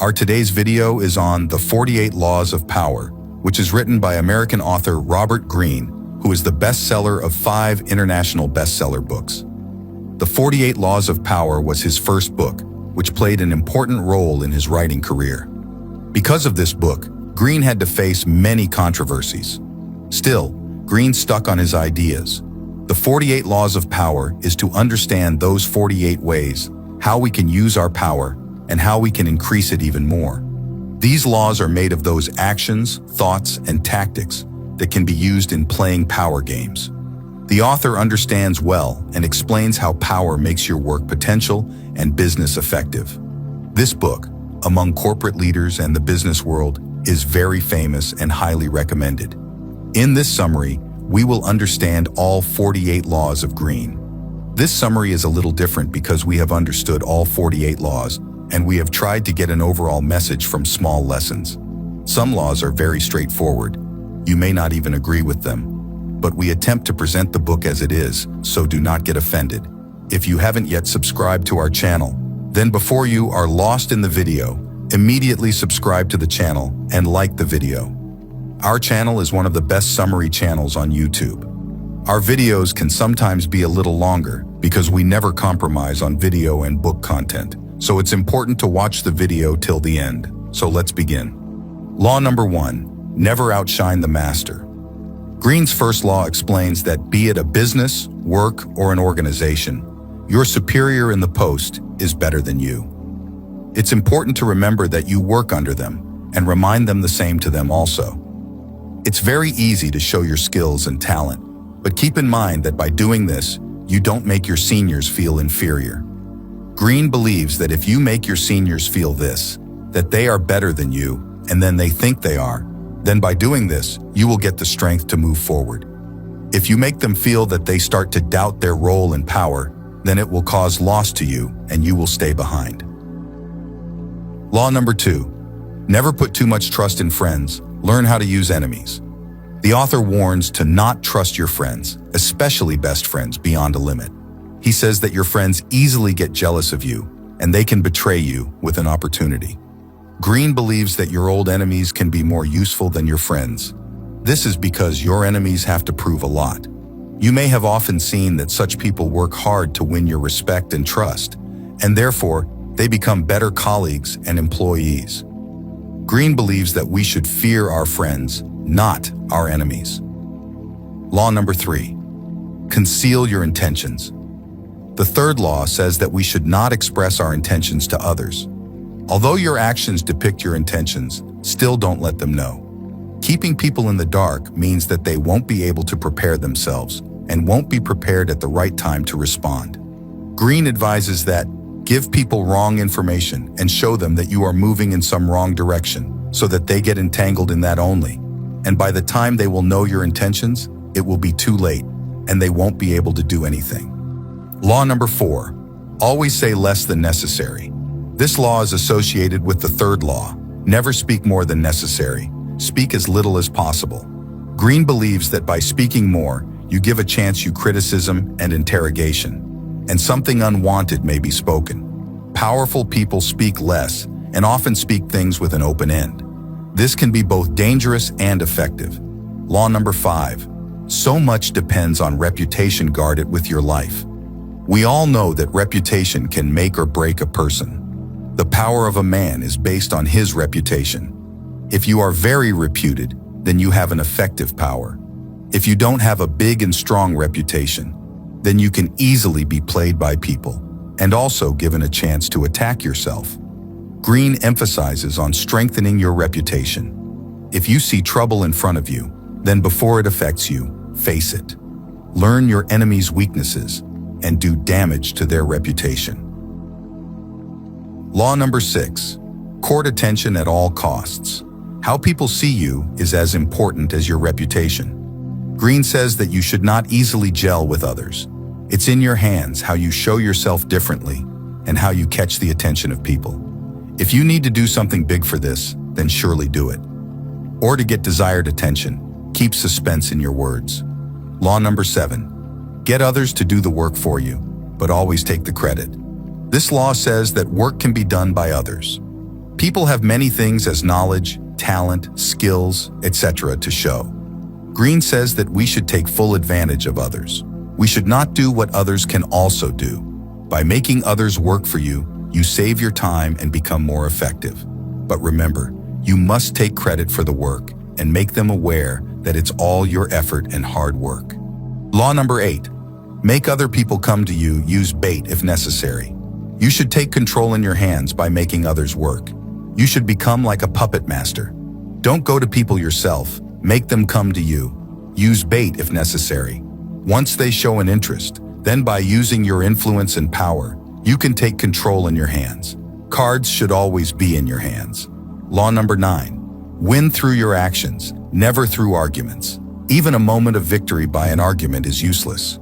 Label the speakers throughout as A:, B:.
A: Our today's video is on The 48 Laws of Power, which is written by American author Robert Greene, who is the bestseller of 5 international bestseller books. The 48 Laws of Power was his first book, which played an important role in his writing career. Because of this book, Greene had to face many controversies. Still, Greene stuck on his ideas. The 48 Laws of Power is to understand those 48 ways, how we can use our power, and how we can increase it even more. These laws are made of those actions, thoughts, and tactics that can be used in playing power games. The author understands well and explains how power makes your work potential and business effective. This book, among corporate leaders and the business world, is very famous and highly recommended. In this summary, we will understand all 48 laws of Greene. This summary is a little different because we have understood all 48 laws, and we have tried to get an overall message from small lessons. Some laws are very straightforward. You may not even agree with them, but we attempt to present the book as it is, so do not get offended. If you haven't yet subscribed to our channel, then before you are lost in the video, immediately subscribe to the channel and like the video. Our channel is one of the best summary channels on YouTube. Our videos can sometimes be a little longer because we never compromise on video and book content, so it's important to watch the video till the end. So let's begin. Law number 1, never outshine the master. Greene's first law explains that be it a business, work, or an organization, your superior in the post is better than you. It's important to remember that you work under them and remind them the same to them also. It's very easy to show your skills and talent, but keep in mind that by doing this, you don't make your seniors feel inferior. Greene believes that if you make your seniors feel this, that they are better than you, and then they think they are, then by doing this, you will get the strength to move forward. If you make them feel that they start to doubt their role and power, then it will cause loss to you and you will stay behind. Law number 2, never put too much trust in friends, learn how to use enemies. The author warns to not trust your friends, especially best friends, beyond a limit. He says that your friends easily get jealous of you and they can betray you with an opportunity. Greene believes that your old enemies can be more useful than your friends. This is because your enemies have to prove a lot. You may have often seen that such people work hard to win your respect and trust, and therefore, they become better colleagues and employees. Greene believes that we should fear our friends, not our enemies. Law number 3, conceal your intentions. The third law says that we should not express our intentions to others. Although your actions depict your intentions, still don't let them know. Keeping people in the dark means that they won't be able to prepare themselves and won't be prepared at the right time to respond. Greene advises that give people wrong information and show them that you are moving in some wrong direction so that they get entangled in that only. And by the time they will know your intentions, it will be too late and they won't be able to do anything. Law number 4, always say less than necessary. This law is associated with the third law, never speak more than necessary. Speak as little as possible. Greene believes that by speaking more, you give a chance to criticism and interrogation, and something unwanted may be spoken. Powerful people speak less and often speak things with an open end. This can be both dangerous and effective. Law number 5, so much depends on reputation. Guard it with your life. We all know that reputation can make or break a person. The power of a man is based on his reputation. If you are very reputed, then you have an effective power. If you don't have a big and strong reputation, then you can easily be played by people and also given a chance to attack yourself. Greene emphasizes on strengthening your reputation. If you see trouble in front of you, then before it affects you, face it. Learn your enemy's weaknesses and do damage to their reputation. Law number 6, court attention at all costs. How people see you is as important as your reputation. Greene says that you should not easily gel with others. It's in your hands how you show yourself differently and how you catch the attention of people. If you need to do something big for this, then surely do it. Or to get desired attention, keep suspense in your words. Law number 7, get others to do the work for you, but always take the credit. This law says that work can be done by others. People have many things as knowledge, talent, skills, etc. to show. Greene says that we should take full advantage of others. We should not do what others can also do. By making others work for you, you save your time and become more effective. But remember, you must take credit for the work and make them aware that it's all your effort and hard work. Law number 8. Make other people come to you, use bait if necessary. You should take control in your hands by making others work. You should become like a puppet master. Don't go to people yourself, make them come to you. Use bait if necessary. Once they show an interest, then by using your influence and power, you can take control in your hands. Cards should always be in your hands. Law number 9. Win through your actions, never through arguments. Even a moment of victory by an argument is useless.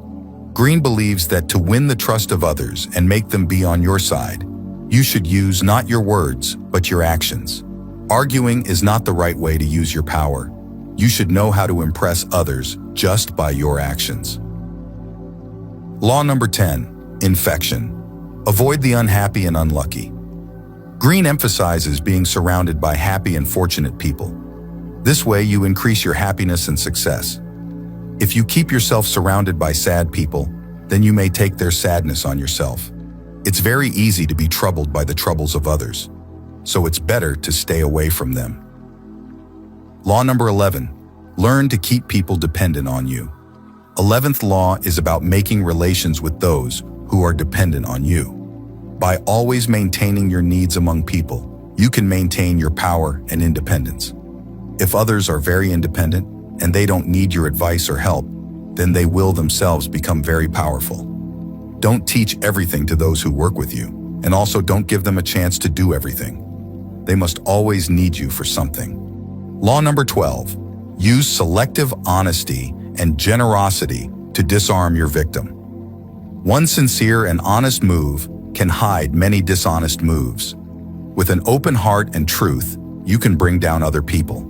A: Greene believes that to win the trust of others and make them be on your side, you should use not your words, but your actions. Arguing is not the right way to use your power. You should know how to impress others just by your actions. Law number 10. Infection. Avoid the unhappy and unlucky. Greene emphasizes being surrounded by happy and fortunate people. This way you increase your happiness and success. If you keep yourself surrounded by sad people, then you may take their sadness on yourself. It's very easy to be troubled by the troubles of others, so it's better to stay away from them. Law number 11. Learn to keep people dependent on you. 11th law is about making relations with those who are dependent on you. By always maintaining your needs among people, you can maintain your power and independence. If others are very independent and they don't need your advice or help, then they will themselves become very powerful. Don't teach everything to those who work with you, and also don't give them a chance to do everything. They must always need you for something. Law number 12. Use selective honesty and generosity to disarm your victim. One sincere and honest move can hide many dishonest moves. With an open heart and truth, you can bring down other people.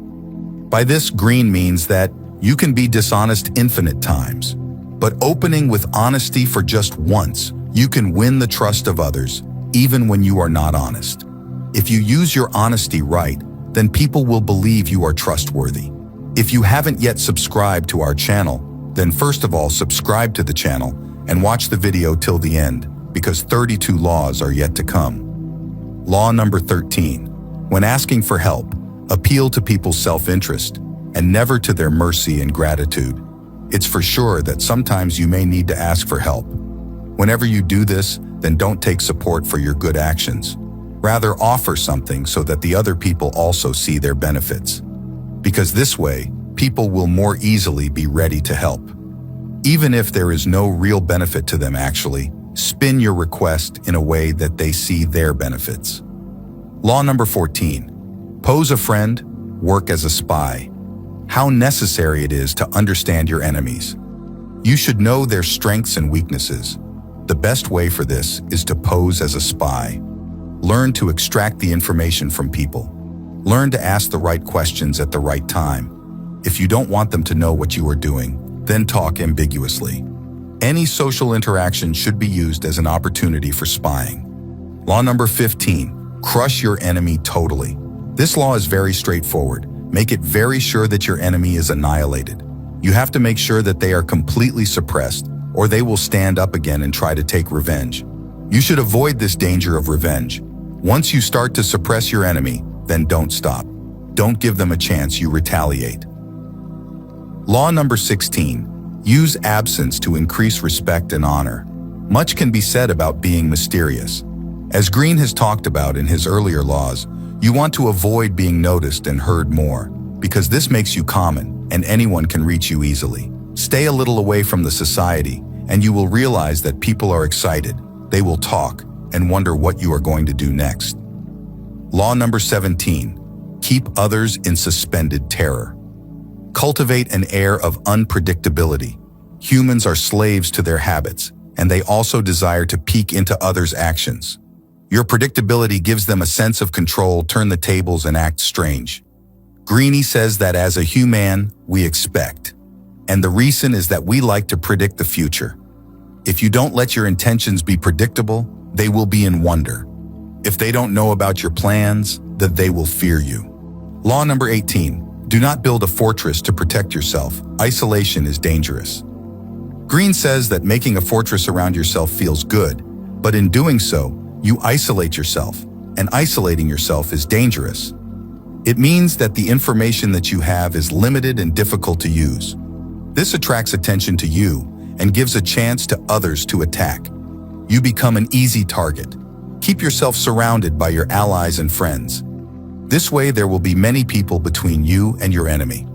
A: By this, Greene means that you can be dishonest infinite times, but opening with honesty for just once, you can win the trust of others, even when you are not honest. If you use your honesty right, then people will believe you are trustworthy. If you haven't yet subscribed to our channel, then first of all subscribe to the channel and watch the video till the end, because 32 laws are yet to come. Law number 13. When asking for help, appeal to people's self-interest and never to their mercy and gratitude. It's for sure that sometimes you may need to ask for help. Whenever you do this, then don't take support for your good actions. Rather, offer something so that the other people also see their benefits. Because this way, people will more easily be ready to help. Even if there is no real benefit to them actually, spin your request in a way that they see their benefits. Law number 14. Pose a friend, work as a spy. How necessary it is to understand your enemies. You should know their strengths and weaknesses. The best way for this is to pose as a spy. Learn to extract the information from people. Learn to ask the right questions at the right time. If you don't want them to know what you are doing, then talk ambiguously. Any social interaction should be used as an opportunity for spying. Law number 15. Crush your enemy totally. This law is very straightforward. Make it very sure that your enemy is annihilated. You have to make sure that they are completely suppressed, or they will stand up again and try to take revenge. You should avoid this danger of revenge. Once you start to suppress your enemy, then don't stop. Don't give them a chance, you retaliate. Law number 16. Use absence to increase respect and honor. Much can be said about being mysterious. As Greene has talked about in his earlier laws, you want to avoid being noticed and heard more, because this makes you common and anyone can reach you easily. Stay a little away from the society, and you will realize that people are excited. They will talk and wonder what you are going to do next. Law number 17. Keep others in suspended terror. Cultivate an air of unpredictability. Humans are slaves to their habits, and they also desire to peek into others' actions. Your predictability gives them a sense of control, turn the tables, and act strange. Greene says that as a human, we expect. And the reason is that we like to predict the future. If you don't let your intentions be predictable, they will be in wonder. If they don't know about your plans, that they will fear you. Law number 18. Do not build a fortress to protect yourself. Isolation is dangerous. Greene says that making a fortress around yourself feels good, but in doing so, you isolate yourself, and isolating yourself is dangerous. It means that the information that you have is limited and difficult to use. This attracts attention to you and gives a chance to others to attack. You become an easy target. Keep yourself surrounded by your allies and friends. This way there will be many people between you and your enemy.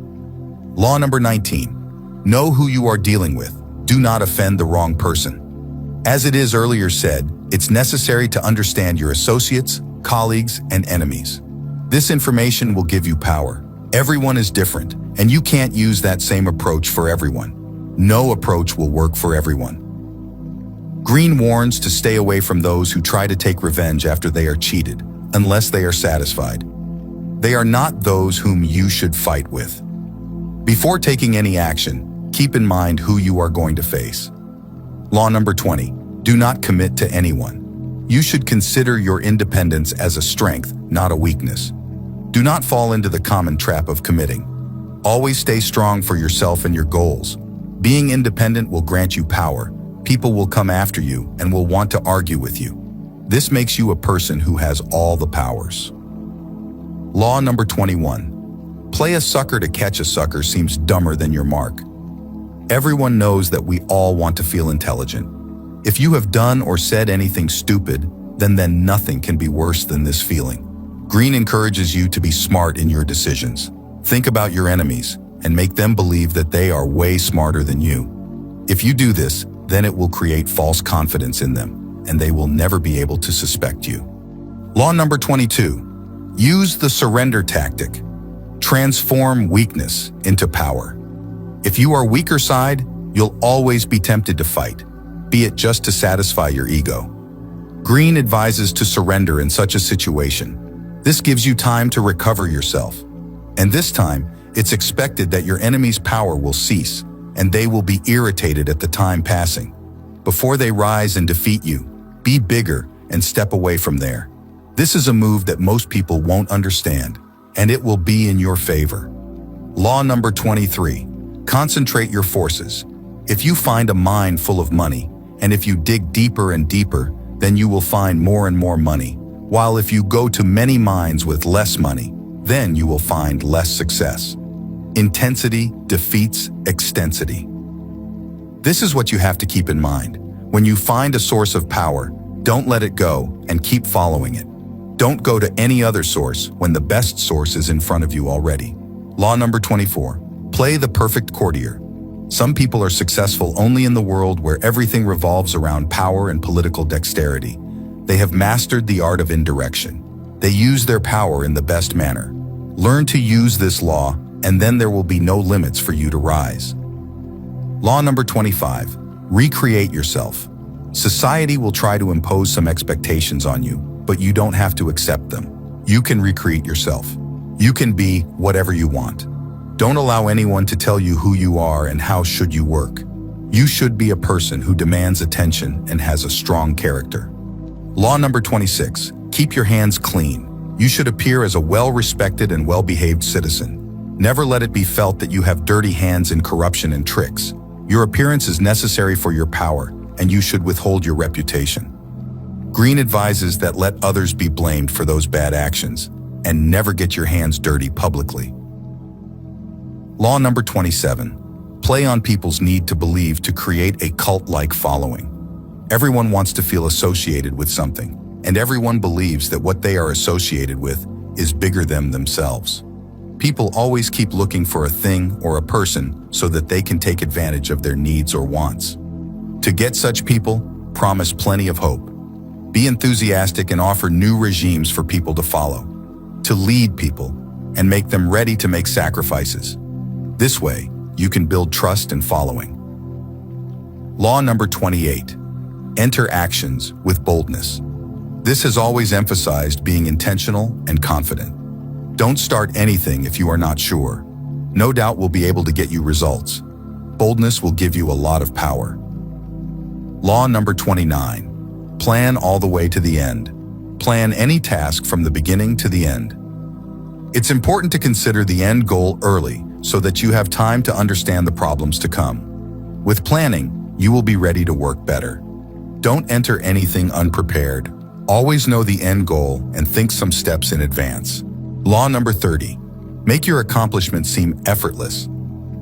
A: Law number 19. Know who you are dealing with. Do not offend the wrong person. As it is earlier said, it's necessary to understand your associates, colleagues, and enemies. This information will give you power. Everyone is different, and you can't use that same approach for everyone. No approach will work for everyone. Greene warns to stay away from those who try to take revenge after they are cheated, unless they are satisfied. They are not those whom you should fight with. Before taking any action, keep in mind who you are going to face. Law number 20. Do not commit to anyone. You should consider your independence as a strength, not a weakness. Do not fall into the common trap of committing. Always stay strong for yourself and your goals. Being independent will grant you power. People will come after you and will want to argue with you. This makes you a person who has all the powers. Law number 21. Play a sucker to catch a sucker seems dumber than your mark. Everyone knows that we all want to feel intelligent. If you have done or said anything stupid, then nothing can be worse than this feeling. Greene encourages you to be smart in your decisions. Think about your enemies and make them believe that they are way smarter than you. If you do this, then it will create false confidence in them, and they will never be able to suspect you. Law number 22. Use the surrender tactic. Transform weakness into power. If you are weaker side, you'll always be tempted to fight, be it just to satisfy your ego. Greene advises to surrender in such a situation. This gives you time to recover yourself. And this time, it's expected that your enemy's power will cease, and they will be irritated at the time passing. Before they rise and defeat you, be bigger and step away from there. This is a move that most people won't understand, and it will be in your favor. Law number 23. Concentrate your forces. If you find a mine full of money, and if you dig deeper and deeper, then you will find more and more money. While if you go to many mines with less money, then you will find less success. Intensity defeats extensity. This is what you have to keep in mind. When you find a source of power, don't let it go and keep following it. Don't go to any other source when the best source is in front of you already. Law number 24. Play the perfect courtier. Some people are successful only in the world where everything revolves around power and political dexterity. They have mastered the art of indirection. They use their power in the best manner. Learn to use this law, and then there will be no limits for you to rise. Law number 25. Recreate yourself. Society will try to impose some expectations on you, but you don't have to accept them. You can recreate yourself. You can be whatever you want. Don't allow anyone to tell you who you are and how should you work. You should be a person who demands attention and has a strong character. Law number 26. Keep your hands clean. You should appear as a well-respected and well-behaved citizen. Never let it be felt that you have dirty hands in corruption and tricks. Your appearance is necessary for your power, and you should withhold your reputation. Greene advises that let others be blamed for those bad actions, and never get your hands dirty publicly. Law number 27. Play on people's need to believe to create a cult-like following. Everyone wants to feel associated with something, and everyone believes that what they are associated with is bigger than themselves. People always keep looking for a thing or a person so that they can take advantage of their needs or wants. To get such people, promise plenty of hope. Be enthusiastic and offer new regimes for people to follow. To lead people and make them ready to make sacrifices. This way, you can build trust and following. Law number 28. Enter actions with boldness. This has always emphasized being intentional and confident. Don't start anything if you are not sure. No doubt will be able to get you results. Boldness will give you a lot of power. Law number 29. Plan all the way to the end. plan any task from the beginning to the end. It's important to consider the end goal early so that you have time to understand the problems to come. With planning, you will be ready to work better. Don't enter anything unprepared. Always know the end goal and think some steps in advance. Law number 30. Make your accomplishments seem effortless.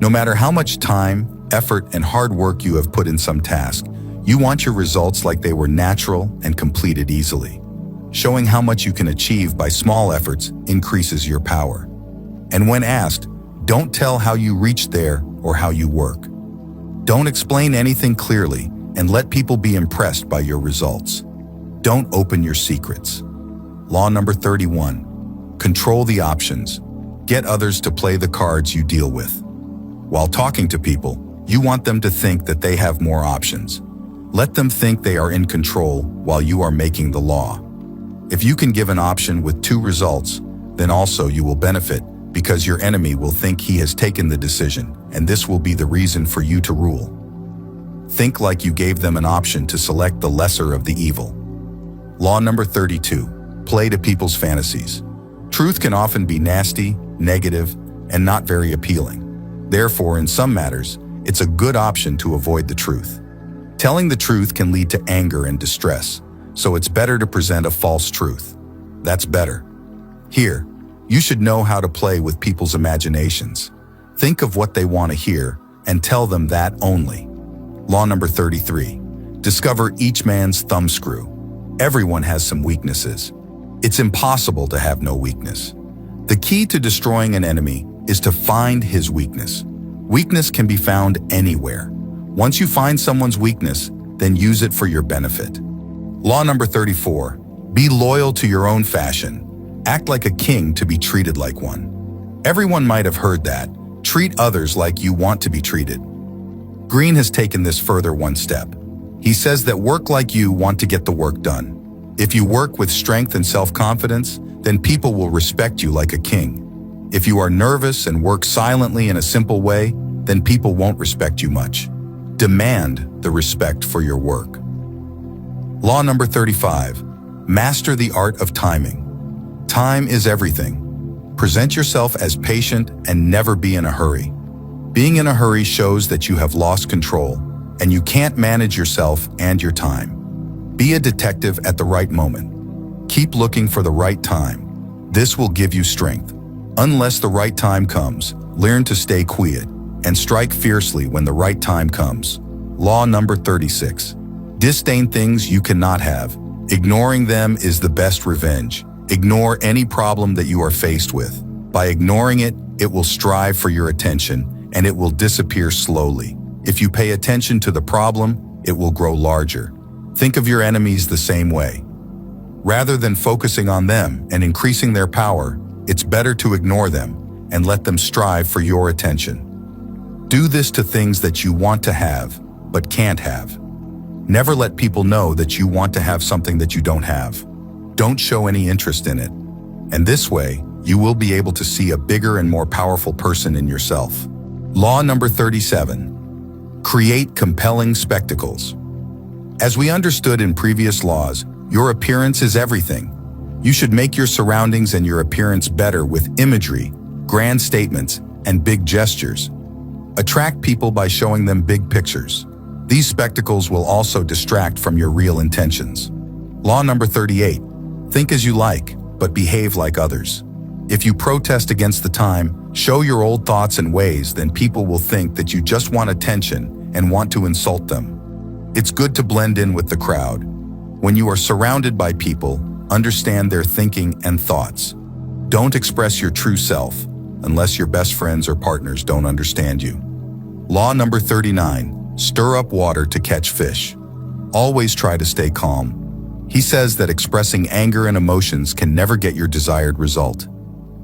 A: No matter how much time, effort, and hard work you have put in some task, you want your results like they were natural and completed easily. Showing how much you can achieve by small efforts increases your power. And when asked, don't tell how you reached there or how you work. Don't explain anything clearly and let people be impressed by your results. Don't open your secrets. Law number 31. Control the options. Get others to play the cards you deal with. While talking to people, you want them to think that they have more options. Let them think they are in control while you are making the law. If you can give an option with 2 results, then also you will benefit because your enemy will think he has taken the decision, and this will be the reason for you to rule. Think like you gave them an option to select the lesser of the evil. Law number 32. Play to people's fantasies. Truth can often be nasty, negative, and not very appealing. Therefore, in some matters, it's a good option to avoid the truth. Telling the truth can lead to anger and distress, so it's better to present a false truth. That's better. Here, you should know how to play with people's imaginations. Think of what they want to hear and tell them that only. Law number 33. Discover each man's thumbscrew. Everyone has some weaknesses. It's impossible to have no weakness. The key to destroying an enemy is to find his weakness. Weakness can be found anywhere. Once you find someone's weakness, then use it for your benefit. Law number 34. Be loyal to your own fashion. Act like a king to be treated like one. Everyone might have heard that. Treat others like you want to be treated. Greene has taken this further one step. He says that work like you want to get the work done. If you work with strength and self-confidence, then people will respect you like a king. If you are nervous and work silently in a simple way, then people won't respect you much. Demand the respect for your work. Law number 35. Master the art of timing. Time is everything. Present yourself as patient and never be in a hurry. Being in a hurry shows that you have lost control, and you can't manage yourself and your time. Be a detective at the right moment. Keep looking for the right time. This will give you strength. Unless the right time comes, learn to stay quiet and strike fiercely when the right time comes. Law number 36. Disdain things you cannot have. Ignoring them is the best revenge. Ignore any problem that you are faced with. By ignoring it, it will strive for your attention, and it will disappear slowly. If you pay attention to the problem, it will grow larger. Think of your enemies the same way. Rather than focusing on them and increasing their power, it's better to ignore them and let them strive for your attention. Do this to things that you want to have, but can't have. Never let people know that you want to have something that you don't have. Don't show any interest in it. And this way, you will be able to see a bigger and more powerful person in yourself. Law number 37. Create compelling spectacles. As we understood in previous laws, your appearance is everything. You should make your surroundings and your appearance better with imagery, grand statements, and big gestures. Attract people by showing them big pictures. These spectacles will also distract from your real intentions. Law number 38. Think as you like, but behave like others. If you protest against the time, show your old thoughts and ways, then people will think that you just want attention and want to insult them. It's good to blend in with the crowd. When you are surrounded by people, understand their thinking and thoughts. Don't express your true self unless your best friends or partners don't understand you. Law number 39. Stir up water to catch fish. Always try to stay calm. He says that expressing anger and emotions can never get your desired result.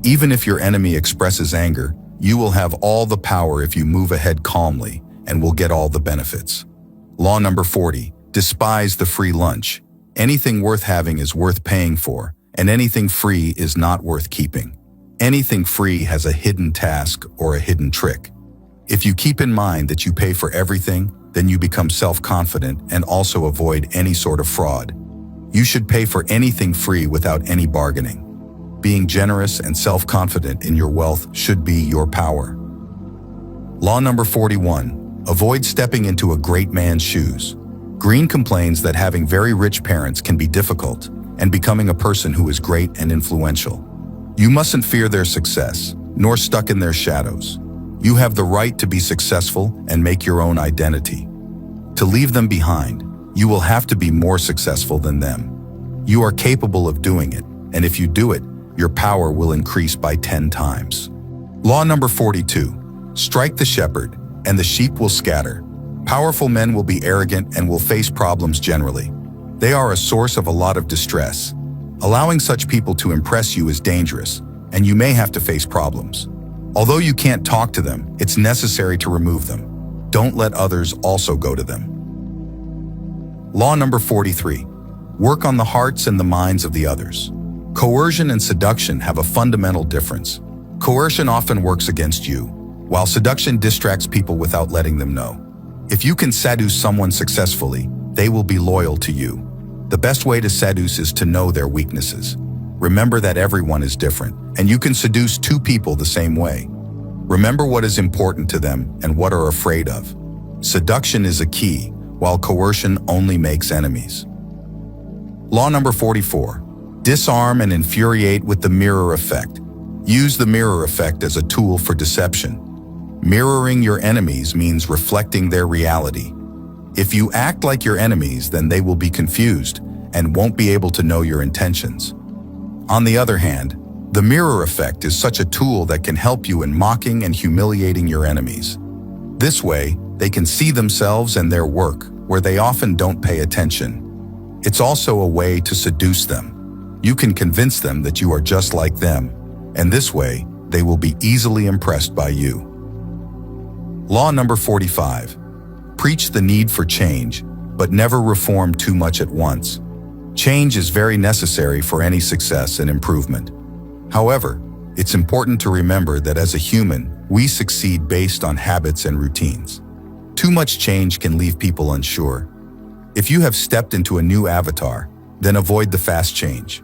A: Even if your enemy expresses anger, you will have all the power if you move ahead calmly and will get all the benefits. Law number 40. Despise the free lunch. Anything worth having is worth paying for, and anything free is not worth keeping. Anything free has a hidden task or a hidden trick. If you keep in mind that you pay for everything, then you become self-confident and also avoid any sort of fraud. You should pay for anything free without any bargaining. Being generous and self-confident in your wealth should be your power. Law number 41. Avoid stepping into a great man's shoes. Greene complains that having very rich parents can be difficult, and becoming a person who is great and influential. You mustn't fear their success, nor stuck in their shadows. You have the right to be successful and make your own identity. To leave them behind, you will have to be more successful than them. You are capable of doing it, and if you do it, your power will increase by 10 times. Law number 42. Strike the shepherd, and the sheep will scatter. Powerful men will be arrogant and will face problems generally. They are a source of a lot of distress. Allowing such people to impress you is dangerous, and you may have to face problems. Although you can't talk to them, it's necessary to remove them. Don't let others also go to them. Law number 43. Work on the hearts and the minds of the others. Coercion and seduction have a fundamental difference. Coercion often works against you, while seduction distracts people without letting them know. If you can seduce someone successfully, they will be loyal to you. The best way to seduce is to know their weaknesses. Remember that everyone is different, and you can seduce two people the same way. Remember what is important to them and what are afraid of. Seduction is a key, while coercion only makes enemies. Law number 44. Disarm and infuriate with the mirror effect. Use the mirror effect as a tool for deception. Mirroring your enemies means reflecting their reality. If you act like your enemies, then they will be confused and won't be able to know your intentions. On the other hand, the mirror effect is such a tool that can help you in mocking and humiliating your enemies. This way, they can see themselves and their work, where they often don't pay attention. It's also a way to seduce them. You can convince them that you are just like them, and this way, they will be easily impressed by you. Law number 45. Preach the need for change, but never reform too much at once. Change is very necessary for any success and improvement. However, it's important to remember that as a human, we succeed based on habits and routines. Too much change can leave people unsure. If you have stepped into a new avatar, then avoid the fast change.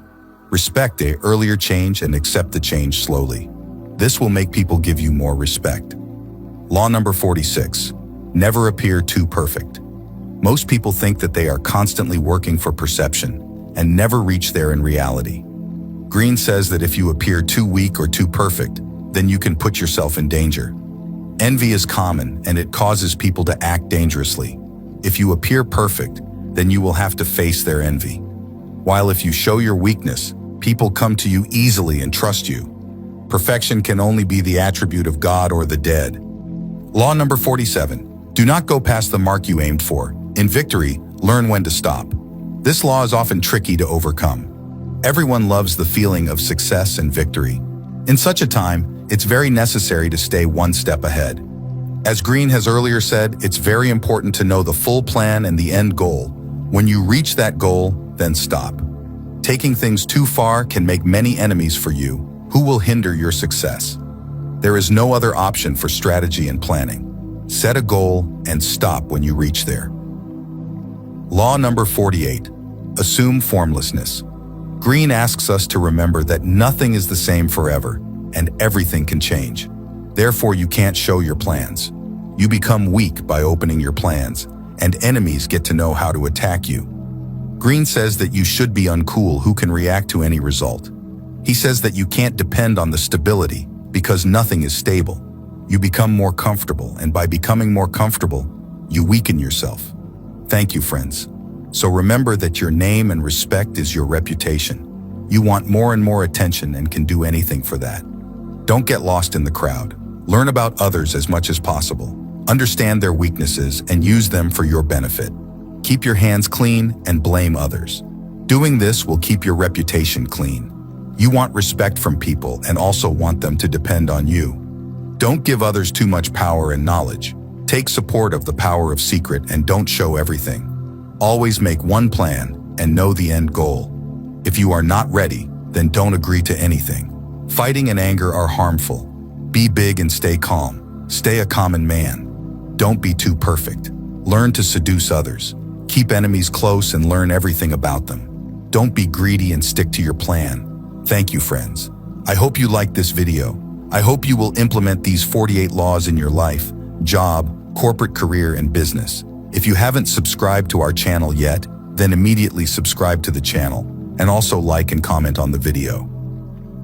A: Respect the earlier change and accept the change slowly. This will make people give you more respect. Law number 46. Never appear too perfect. Most people think that they are constantly working for perception and never reach there in reality. Greene says that if you appear too weak or too perfect, then you can put yourself in danger. Envy is common and it causes people to act dangerously. If you appear perfect, then you will have to face their envy. While if you show your weakness, people come to you easily and trust you. Perfection can only be the attribute of God or the dead. Law number 47. Do not go past the mark you aimed for. In victory, learn when to stop. This law is often tricky to overcome. Everyone loves the feeling of success and victory. In such a time, it's very necessary to stay one step ahead. As Greene has earlier said, it's very important to know the full plan and the end goal. When you reach that goal, then stop. Taking things too far can make many enemies for you, who will hinder your success. There is no other option for strategy and planning. Set a goal and stop when you reach there. Law number 48. Assume formlessness. Greene asks us to remember that nothing is the same forever, and everything can change. Therefore, you can't show your plans. You become weak by opening your plans, and enemies get to know how to attack you. Greene says that you should be uncool who can react to any result. He says that you can't depend on the stability because nothing is stable. You become more comfortable, and by becoming more comfortable, you weaken yourself. Thank you, friends. So remember that your name and respect is your reputation. You want more and more attention and can do anything for that. Don't get lost in the crowd. Learn about others as much as possible. Understand their weaknesses and use them for your benefit. Keep your hands clean and blame others. Doing this will keep your reputation clean. You want respect from people and also want them to depend on you. Don't give others too much power and knowledge. Take support of the power of secret and don't show everything. Always make one plan and know the end goal. If you are not ready, then don't agree to anything. Fighting and anger are harmful. Be big and stay calm. Stay a common man. Don't be too perfect. Learn to seduce others. Keep enemies close and learn everything about them. Don't be greedy and stick to your plan. Thank you, friends. I hope you liked this video. I hope you will implement these 48 laws in your life, job, corporate career, and business. If you haven't subscribed to our channel yet, then immediately subscribe to the channel and also like and comment on the video.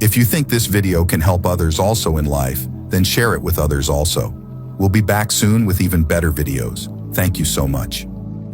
A: If you think this video can help others also in life, then share it with others also. We'll be back soon with even better videos. Thank you so much.